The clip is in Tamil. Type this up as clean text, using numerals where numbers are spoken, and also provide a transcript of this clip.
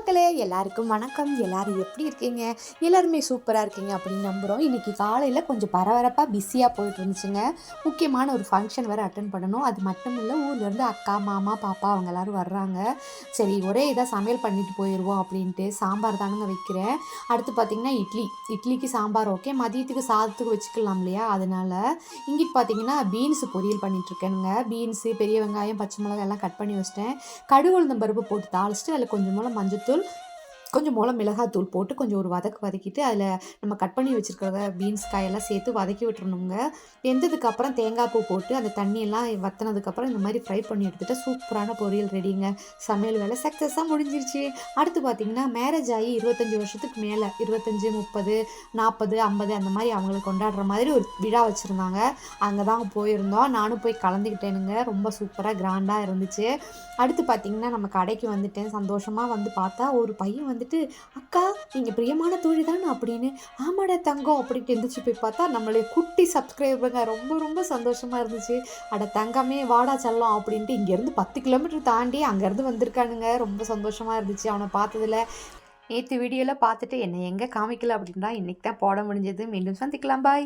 மக்களே, எல்லாருக்கும் வணக்கம். எல்லாரும் எப்படி இருக்கீங்க? எல்லாருமே சூப்பராக இருக்கீங்க அப்படின்னு நம்புகிறோம். இன்றைக்கி காலையில் கொஞ்சம் பரபரப்பாக பிஸியாக போயிட்டு இருந்துச்சுங்க. முக்கியமான ஒரு ஃபங்க்ஷன் வேறு அட்டன் பண்ணணும். அது மட்டும் இல்லை, ஊர்லேருந்து அக்கா, மாமா, பாப்பா அவங்க எல்லோரும் வர்றாங்க. சரி, ஒரே இதாக சமையல் பண்ணிட்டு போயிடுவோம் அப்படின்ட்டு சாம்பார் தானுங்க வைக்கிறேன். அடுத்து பார்த்திங்கன்னா இட்லிக்கு சாம்பார் ஓகே, மதியத்துக்கு சாதத்துக்கு வச்சுக்கலாம் இல்லையா? அதனால் இங்கிட்டு பார்த்திங்கன்னா பீன்ஸு பொரியல் பண்ணிகிட்ருக்கேனுங்க. பீன்ஸு, பெரிய வெங்காயம், பச்சை மிளகாய் எல்லாம் கட் பண்ணி வச்சிட்டேன். கடுகு உளுந்தம் பருப்பு போட்டு தாளிச்சிட்டு அதில் கொஞ்சம் போல் மஞ்சத்தூள், கொஞ்சம் போல் மிளகாத்தூள் போட்டு கொஞ்சம் ஒரு வதக்கிட்டு அதில் நம்ம கட் பண்ணி வச்சுருக்கிறத பீன்ஸ் காயெல்லாம் சேர்த்து வதக்கி விட்டுறணுங்க. வெந்ததுக்கப்புறம் தேங்காய் பூ போட்டு அந்த தண்ணியெல்லாம் வற்றினதுக்கப்புறம் இந்த மாதிரி ஃப்ரை பண்ணி எடுத்துகிட்டு சூப்பரான பொரியல் ரெடிங்க. சமையல் வேலை சக்ஸஸாக முடிஞ்சிருச்சு. அடுத்து பார்த்திங்கன்னா மேரேஜ் ஆகி 25 வருஷத்துக்கு மேலே, 25, 30, 40, 50 அந்த மாதிரி அவங்களுக்கு கொண்டாடுற மாதிரி ஒரு விழா வச்சுருந்தாங்க. அங்கே தான் போயிருந்தோம். நானும் போய் கலந்துக்கிட்டேனுங்க. ரொம்ப சூப்பராக கிராண்டாக இருந்துச்சு. அடுத்து பார்த்திங்கன்னா நம்ம கடைக்கு வந்துட்டேன். சந்தோஷமாக வந்து பார்த்தா ஒரு பையன் வந்துட்டு, அக்கா நீங்கள் பிரியமான தோழி தானே அப்படின்னு. ஆமாடா தங்கம் அப்படின்ட்டு எந்திரிச்சு போய் பார்த்தா நம்மளுடைய குட்டி சப்ஸ்கிரைபருங்க. ரொம்ப ரொம்ப சந்தோஷமாக இருந்துச்சு. அட தங்கமே வாடா செல்லம் அப்படின்ட்டு இங்கேருந்து 10 கிலோமீட்டர் தாண்டி அங்கேருந்து வந்திருக்கானுங்க. ரொம்ப சந்தோஷமாக இருந்துச்சு அவனை பார்த்ததில். நேற்று வீடியோவில் பார்த்துட்டு என்னை எங்கே காமிக்கல அப்படின்னா இன்றைக்கி தான் போட முடிஞ்சது. மீண்டும் சந்திக்கலாம். பாய்.